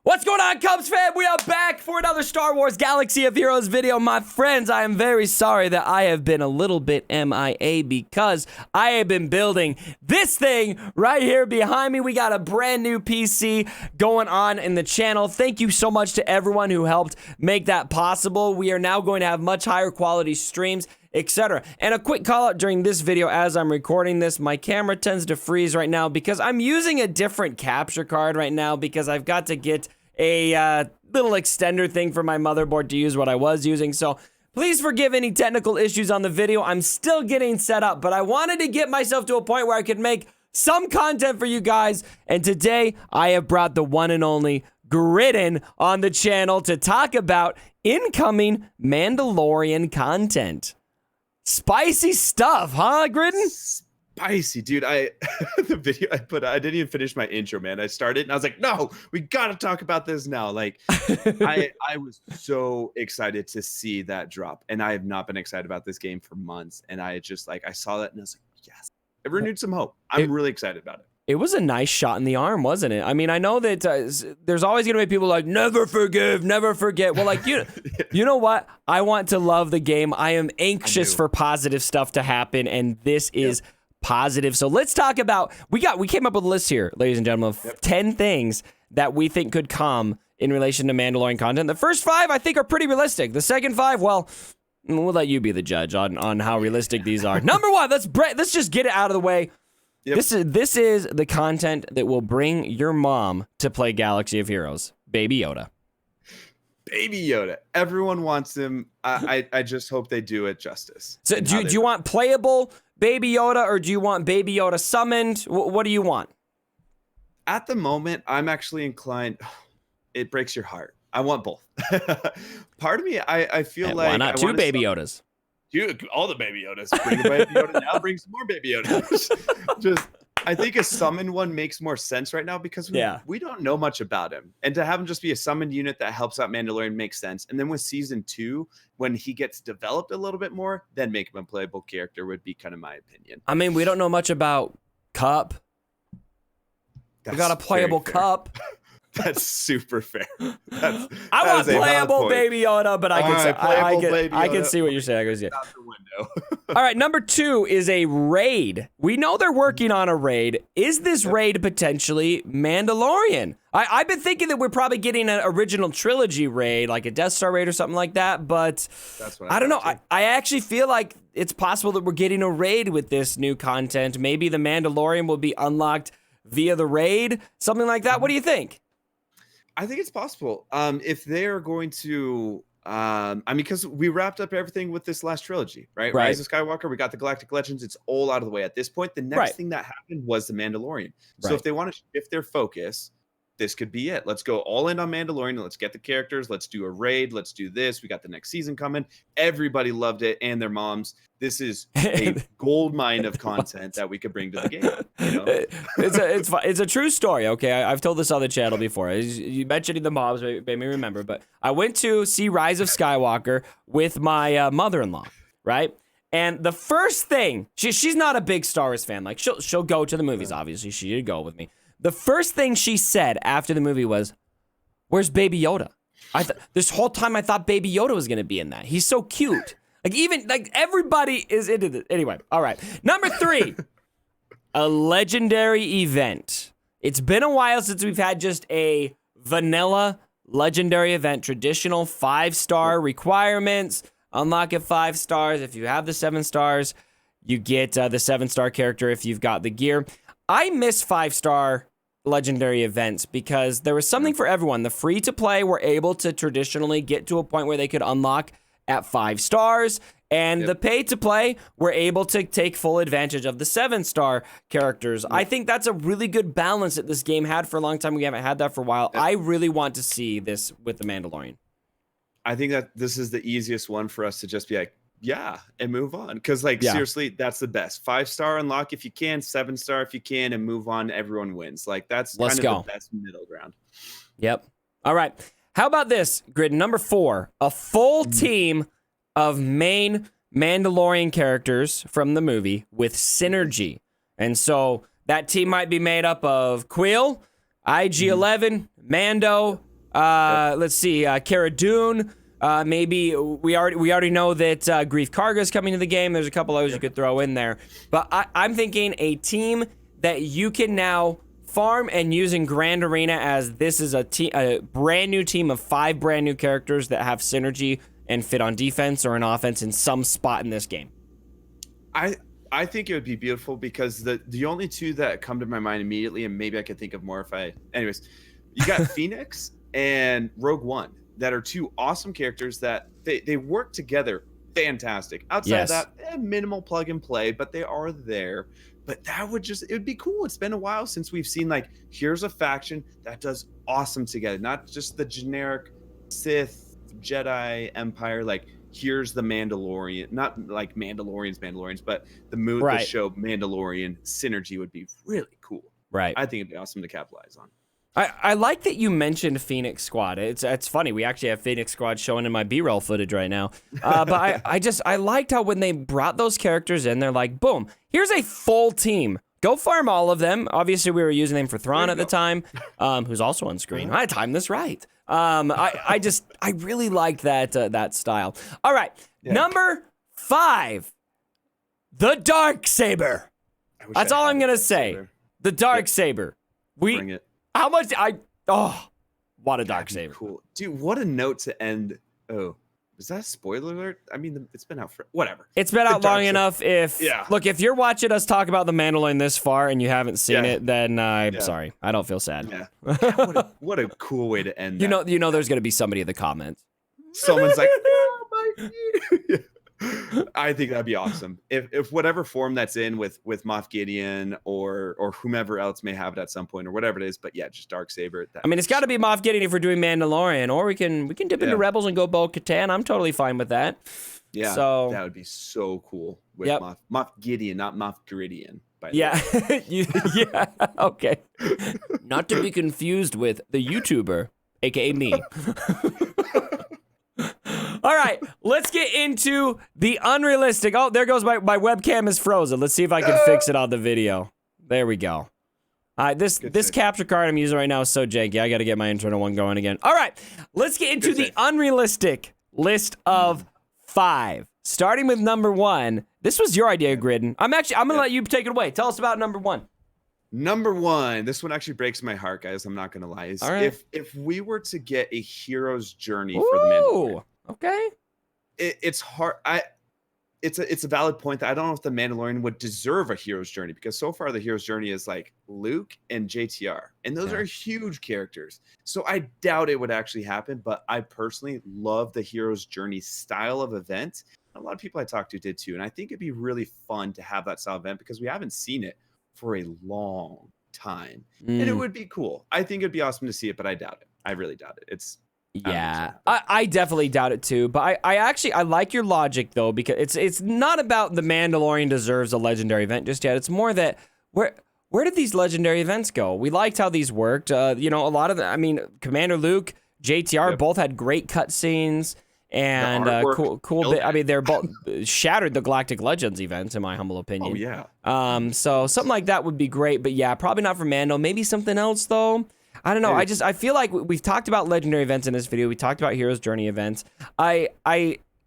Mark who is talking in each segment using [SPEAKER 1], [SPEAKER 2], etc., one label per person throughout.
[SPEAKER 1] What's going on, Cubs fam? We are back for another Star Wars Galaxy of Heroes video. My friends, I am very sorry that I have been a little bit MIA because I have been building this thing right here behind me. We got a brand new PC going on in the channel. Thank you so much to everyone who helped make that possible. We are now going to have much higher quality streams, etc. And a quick call out during this video as I'm recording this, my camera tends to freeze right now because I'm using a different capture card right now because I've got to get a little extender thing for my motherboard to use what I was using. So please forgive any technical issues on the video. I'm still getting set up, but I wanted to get myself to a point where I could make some content for you guys. And today I have brought the one and only Gridden on the channel to talk about incoming Mandalorian content. Spicy stuff, huh, Gridden?
[SPEAKER 2] Spicy, dude. The video I put, I didn't even finish my intro, man. I started and I was like, no, we gotta talk about this now. Like, I was so excited to see that drop, and I have not been excited about this game for months. And I just I saw that and I was like, yes, it renewed some hope. I'm really excited about it.
[SPEAKER 1] It was a nice shot in the arm, wasn't it? I mean, I know that there's always going to be people like, never forgive, never forget. Well, like, you know what? I want to love the game. I am anxious for positive stuff to happen, and this is positive. So let's talk about, we came up with a list here, ladies and gentlemen, of 10 things that we think could come in relation to Mandalorian content. The first 5, I think, are pretty realistic. The second 5, well, we'll let you be the judge on how realistic these are. Number 1, let's just get it out of the way. Yep. This is the content that will bring your mom to play Galaxy of Heroes. Baby Yoda.
[SPEAKER 2] Baby Yoda. Everyone wants him. I just hope they do it justice.
[SPEAKER 1] So do you want playable Baby Yoda, or do you want Baby Yoda summoned? What do you want?
[SPEAKER 2] At the moment, I'm actually inclined. It breaks your heart. I want both. Part of me, I feel like,
[SPEAKER 1] why not 2 Baby Yodas?
[SPEAKER 2] Dude, all the Baby Yodas. Bring a Baby Yoda now. Bring some more Baby Yodas. I think a summoned one makes more sense right now because we don't know much about him. And to have him just be a summoned unit that helps out Mandalorian makes sense. And then with season 2, when he gets developed a little bit more, then make him a playable character would be kind of my opinion.
[SPEAKER 1] I mean, we don't know much about Cup. We got a playable Cup.
[SPEAKER 2] That's super fair.
[SPEAKER 1] I want playable Baby Yoda, but I can see what you're saying.
[SPEAKER 2] Out the window.
[SPEAKER 1] All right, number 2 is a raid. We know they're working on a raid. Is this raid potentially Mandalorian? I've been thinking that we're probably getting an original trilogy raid, like a Death Star raid or something like that, but that's what I don't know. I actually feel like it's possible that we're getting a raid with this new content. Maybe the Mandalorian will be unlocked via the raid, something like that. What do you think?
[SPEAKER 2] I think it's possible. If they're going to, I mean, because we wrapped up everything with this last trilogy, right? Rise of Skywalker, we got the Galactic Legends. It's all out of the way at this point. The next thing that happened was the Mandalorian. So if they want to shift their focus, this could be it. Let's go all in on Mandalorian. Let's get the characters. Let's do a raid. Let's do this. We got the next season coming. Everybody loved it, and their moms. This is a gold mine of content that we could bring to the game. You know?
[SPEAKER 1] It's a true story. Okay, I've told this on the channel before. You mentioning the moms made me remember, but I went to see Rise of Skywalker with my mother-in-law, right? And the first thing, she's not a big Star Wars fan. Like she'll go to the movies. Obviously, she did go with me. The first thing she said after the movie was, "Where's Baby Yoda?" This whole time I thought Baby Yoda was gonna be in that. He's so cute. Like everybody is into this. Anyway, all right. Number 3, a legendary event. It's been a while since we've had just a vanilla legendary event. Traditional 5-star requirements. Unlock at 5 stars. If you have the 7 stars, you get the 7-star character if you've got the gear. I miss 5-star legendary events because there was something for everyone. The free-to-play were able to traditionally get to a point where they could unlock at 5 stars, and the pay-to-play were able to take full advantage of the 7-star characters. I think that's a really good balance that this game had for a long time. We haven't had that for a while. I really want to see this with the Mandalorian.
[SPEAKER 2] I think that this is the easiest one for us to just be like, and move on. Because seriously, that's the best. 5-star unlock if you can, 7-star if you can, and move on. Everyone wins. Like that's kind of the best middle ground.
[SPEAKER 1] Yep. All right. How about this, Grid? Number 4, a full team of main Mandalorian characters from the movie with synergy. And so that team might be made up of Quill, IG-11, Mando, Let's see, Cara Dune. Maybe we already know that Grief Karga is coming to the game. There's a couple others you could throw in there. But I'm thinking a team that you can now farm and use in Grand Arena, as this is a brand new team of 5 brand new characters that have synergy and fit on defense or an offense in some spot in this game.
[SPEAKER 2] I think it would be beautiful, because the only 2 that come to my mind immediately, and maybe I could think of more anyways, you got Phoenix and Rogue One, that are 2 awesome characters that they work together fantastic. Outside of that, minimal plug and play, but they are there. But it would be cool. It's been a while since we've seen, like, here's a faction that does awesome together. Not just the generic Sith, Jedi, Empire, like, here's the Mandalorian, not like Mandalorians, but the show Mandalorian synergy would be really cool.
[SPEAKER 1] Right.
[SPEAKER 2] I think it'd be awesome to capitalize on.
[SPEAKER 1] I like that you mentioned Phoenix Squad. It's funny. We actually have Phoenix Squad showing in my B-roll footage right now. But I liked how when they brought those characters in, they're like, boom, here's a full team. Go farm all of them. Obviously, we were using them for Thrawn at the time, who's also on screen. I timed this right. I really liked that style. All right, number 5, the Darksaber. That's all I'm gonna say. The Darksaber.
[SPEAKER 2] Bring it.
[SPEAKER 1] How much what a Darksaber.
[SPEAKER 2] Cool. Dude, what a note to end. Oh, is that a spoiler alert? I mean, it's been out for whatever.
[SPEAKER 1] It's been out long enough. Look, if you're watching us talk about the Mandalorian this far and you haven't seen it, then I'm sorry. I don't feel sad.
[SPEAKER 2] Yeah. What a cool way to end that.
[SPEAKER 1] You know there's going to be somebody in the comments.
[SPEAKER 2] Someone's like, oh, my feet. I think that'd be awesome. If whatever form that's in with Moff Gideon or whomever else may have it at some point or whatever it is, but yeah, just Darksaber.
[SPEAKER 1] I mean, it's got to be Moff Gideon if we're doing Mandalorian, or we can dip into Rebels and go Bo-Katan. I'm totally fine with that.
[SPEAKER 2] Yeah, so that would be so cool with Moff Gideon, not Moff Gideon.
[SPEAKER 1] Yeah, okay. Not to be confused with the YouTuber, aka me. All right, let's get into the unrealistic. Oh, there goes my webcam is frozen. Let's see if I can fix it on the video. There we go. All right, this capture card I'm using right now is so janky. I got to get my internal one going again. All right, let's get into the unrealistic list of 5. Starting with number 1. This was your idea, Gridden. I'm gonna let you take it away. Tell us about number 1.
[SPEAKER 2] Number 1, this one actually breaks my heart, guys. I'm not gonna lie.
[SPEAKER 1] All right.
[SPEAKER 2] If we were to get a hero's journey for the Mandalorian,
[SPEAKER 1] okay,
[SPEAKER 2] it's hard. It's a valid point that I don't know if the Mandalorian would deserve a hero's journey, because so far the hero's journey is like Luke and JTR, and those are huge characters. So I doubt it would actually happen. But I personally love the hero's journey style of event. A lot of people I talked to did too, and I think it'd be really fun to have that style of event because we haven't seen it for a long time, and it would be cool. I think it'd be awesome to see it, but I doubt it. I really doubt it.
[SPEAKER 1] I definitely doubt it too. But I like your logic though, because it's not about the Mandalorian deserves a legendary event just yet. It's more that where did these legendary events go? We liked how these worked. A lot of Commander Luke, JTR both had great cutscenes. And cool bit. I mean, they're both shattered the Galactic Legends events, in my humble opinion.
[SPEAKER 2] Oh yeah.
[SPEAKER 1] So something like that would be great, but yeah, probably not for Mando. Maybe something else though. I don't know. I feel like we've talked about legendary events in this video. We talked about Hero's Journey events. I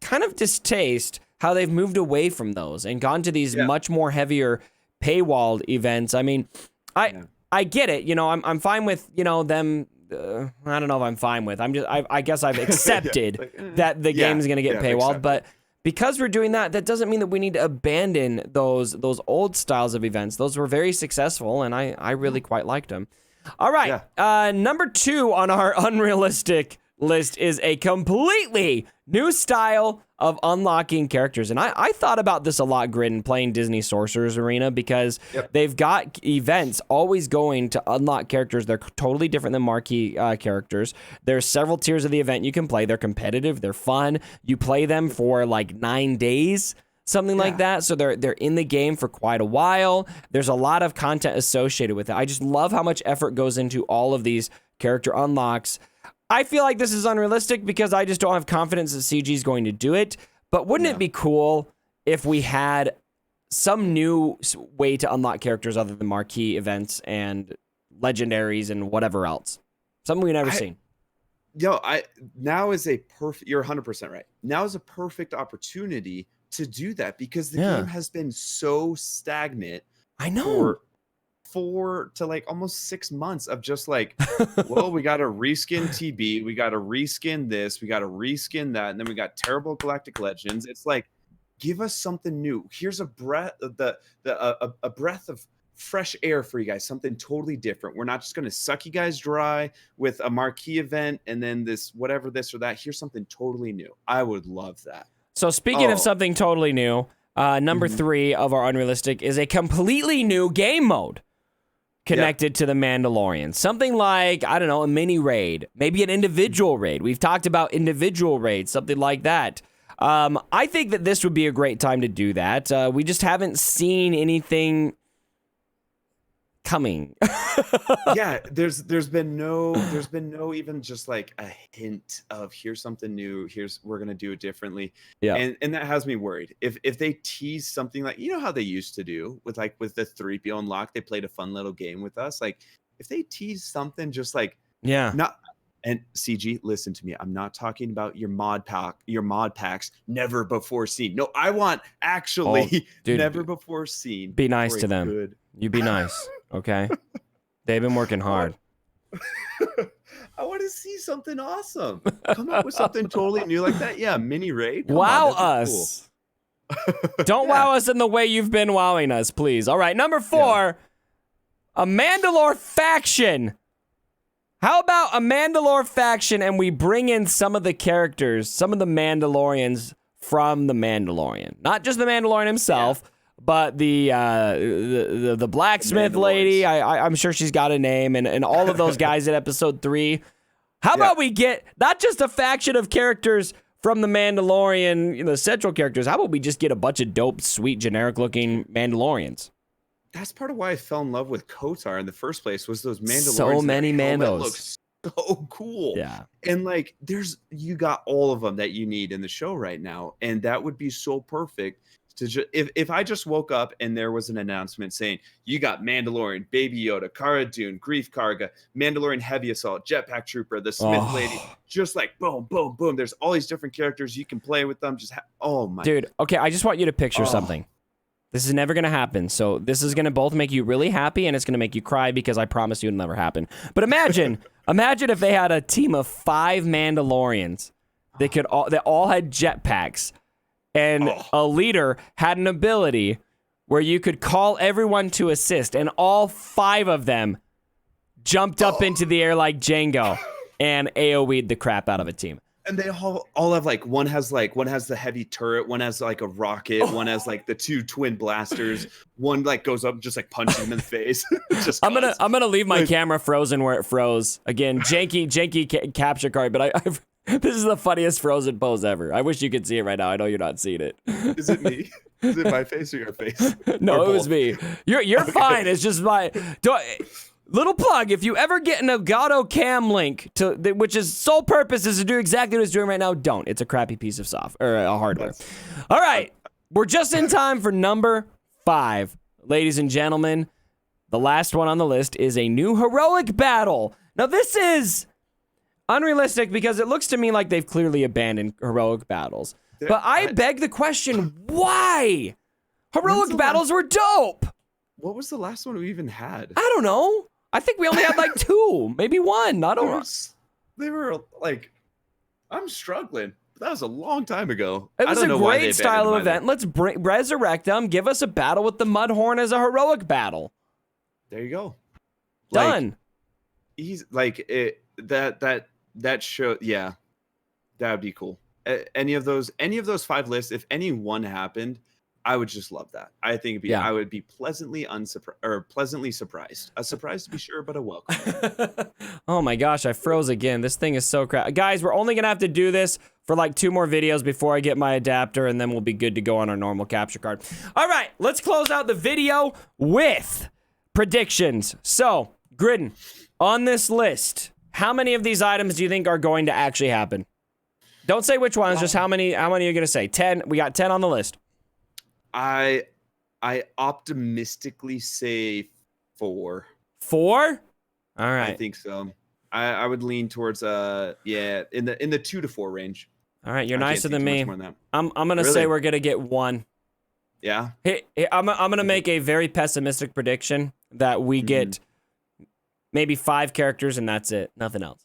[SPEAKER 1] kind of distaste how they've moved away from those and gone to these much more heavier paywalled events. I mean, I get it. I'm fine with them. I don't know if I'm fine with. I guess I've accepted that the game is going to get paywalled, but because we're doing that, that doesn't mean that we need to abandon those old styles of events. Those were very successful, and I really quite liked them. All right, number 2 on our unrealistic list is a completely new style of unlocking characters. And I thought about this a lot, Grid, playing Disney Sorcerer's Arena, because they've got events always going to unlock characters. They're totally different than marquee characters. There's several tiers of the event you can play. They're competitive. They're fun. You play them for like 9 days, something like that. So they're in the game for quite a while. There's a lot of content associated with it. I just love how much effort goes into all of these character unlocks. I feel like this is unrealistic because I just don't have confidence that CG is going to do it. But wouldn't it be cool if we had some new way to unlock characters other than marquee events and legendaries and whatever else? Something we've never seen.
[SPEAKER 2] now is a perfect. You're 100% right. Now is a perfect opportunity to do that because the game has been so stagnant.
[SPEAKER 1] I know.
[SPEAKER 2] For 4 to like almost 6 months of just like, well, we got to reskin TB, we got to reskin this, we got to reskin that, and then we got terrible Galactic Legends. It's like, give us something new. Here's a breath of a breath of fresh air for you guys, something totally different. We're not just going to suck you guys dry with a marquee event and then this whatever this or that. Here's something totally new. I would love that.
[SPEAKER 1] So speaking of something totally new, number 3 of our unrealistic is a completely new game mode connected to the Mandalorian. Something like, I don't know, a mini raid, maybe an individual raid. We've talked about individual raids, something like that. I think that this would be a great time to do that. We just haven't seen anything coming.
[SPEAKER 2] Yeah, there's been no even just like a hint of here's something new, we're gonna do it differently.
[SPEAKER 1] Yeah,
[SPEAKER 2] and that has me worried. If they tease something like, you know how they used to do with the 3PO unlock, they played a fun little game with us. Like if they tease something just like not. And CG, listen to me. I'm not talking about your mod packs never before seen. No, I want actually never before seen.
[SPEAKER 1] Be nice to them. You be nice, okay? They've been working hard.
[SPEAKER 2] I want to see something awesome. Come up with something totally new like that. Yeah, mini raid.
[SPEAKER 1] Wow us. Cool. Don't wow us in the way you've been wowing us, please. All right, number 4, a Mandalore faction. How about a Mandalore faction and we bring in some of the characters, some of the Mandalorians from the Mandalorian? Not just the Mandalorian himself, but the blacksmith lady. I'm sure she's got a name, and all of those guys in episode 3. How about we get not just a faction of characters from the Mandalorian, the central characters? How about we just get a bunch of dope, sweet, generic-looking Mandalorians?
[SPEAKER 2] That's part of why I fell in love with KOTOR in the first place, was those Mandalorians.
[SPEAKER 1] So many Mandos.
[SPEAKER 2] Looks so cool.
[SPEAKER 1] Yeah.
[SPEAKER 2] And like you got all of them that you need in the show right now. And that would be so perfect to if I just woke up and there was an announcement saying you got Mandalorian, Baby Yoda, Cara Dune, Grief Karga, Mandalorian Heavy Assault, Jetpack Trooper, the Smith Lady, just like boom, boom, boom. There's all these different characters you can play with them. Oh my
[SPEAKER 1] dude. Okay, I just want you to picture something. This is never going to happen. So this is going to both make you really happy and it's going to make you cry because I promise you it'll never happen. But imagine if they had a team of 5 Mandalorians that all had jetpacks and a leader had an ability where you could call everyone to assist and all 5 of them jumped up into the air like Django and AoE'd the crap out of a team.
[SPEAKER 2] And they all have like one has the heavy turret, one has like a rocket, one has like the 2 twin blasters, one like goes up and just like punches him in the face. I'm
[SPEAKER 1] gonna leave my camera frozen where it froze. Again, janky capture card, but this is the funniest frozen pose ever. I wish you could see it right now. I know you're not seeing it.
[SPEAKER 2] Is it me? Is it my face or your face?
[SPEAKER 1] No, it was me. You're fine. It's just little plug, if you ever get an Elgato cam link which is sole purpose is to do exactly what it's doing right now, don't. It's a crappy piece of software or hardware. All right, we're just in time for number 5. Ladies and gentlemen, the last one on the list is a new heroic battle. Now this is unrealistic because it looks to me like they've clearly abandoned heroic battles. But I beg the question, why? Heroic battles were dope.
[SPEAKER 2] What was the last one we even had?
[SPEAKER 1] I don't know. I think we only had like 2, maybe 1. I don't know.
[SPEAKER 2] They were like, I'm struggling. That was a long time ago.
[SPEAKER 1] It was a great style of event. Let's resurrect them. Give us a battle with the Mudhorn as a heroic battle.
[SPEAKER 2] There you go.
[SPEAKER 1] Done.
[SPEAKER 2] He's like that show. Yeah, that would be cool. Any of those 5 lists, if any one happened, I would just love that. I think I would be pleasantly surprised. A surprise to be sure, but a welcome.
[SPEAKER 1] Oh my gosh, I froze again. This thing is so crap. Guys, we're only gonna have to do this for like 2 more videos before I get my adapter, and then we'll be good to go on our normal capture card. All right, let's close out the video with predictions. So, Gridden, on this list, how many of these items do you think are going to actually happen? Don't say which ones, just how many are you gonna say? 10. We got 10 on the list.
[SPEAKER 2] I optimistically say 4.
[SPEAKER 1] 4? All right.
[SPEAKER 2] I think so. I would lean towards yeah, in the 2 to 4 range.
[SPEAKER 1] All right, you're
[SPEAKER 2] I can't
[SPEAKER 1] nicer
[SPEAKER 2] see
[SPEAKER 1] than
[SPEAKER 2] too much
[SPEAKER 1] me.
[SPEAKER 2] more than that.
[SPEAKER 1] I'm gonna say
[SPEAKER 2] Really?
[SPEAKER 1] we're gonna get 1.
[SPEAKER 2] Yeah.
[SPEAKER 1] Hey, I'm gonna make a very pessimistic prediction that we get maybe 5 characters and that's it, nothing else.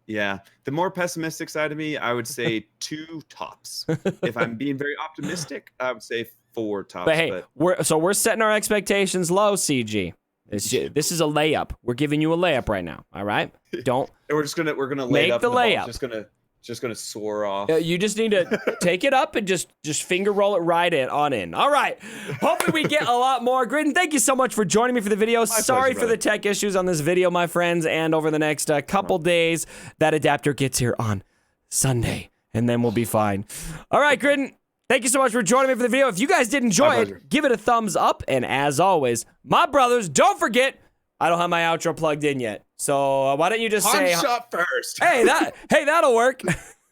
[SPEAKER 2] Yeah, the more pessimistic side of me, I would say 2 tops. If I'm being very optimistic, I would say 4 tops.
[SPEAKER 1] But hey, we're setting our expectations low, CG. This is a layup. We're giving you a layup right now. All right, don't.
[SPEAKER 2] And we're gonna lay
[SPEAKER 1] make
[SPEAKER 2] it up.
[SPEAKER 1] the
[SPEAKER 2] And the
[SPEAKER 1] layup.
[SPEAKER 2] ball's just gonna soar off.
[SPEAKER 1] You just need to take it up and just finger roll it right in. All right. Hopefully we get a lot more. Gridden, thank you so much for joining me for the video. Sorry for the tech issues on this video, my friends. And over the next couple days, that adapter gets here on Sunday, and then we'll be fine. All right, Gridden, thank you so much for joining me for the video. If you guys did enjoy it, give it a thumbs up. And as always, my brothers, don't forget, I don't have my outro plugged in yet. So why don't you just say
[SPEAKER 2] shot first.
[SPEAKER 1] Hey, that'll work.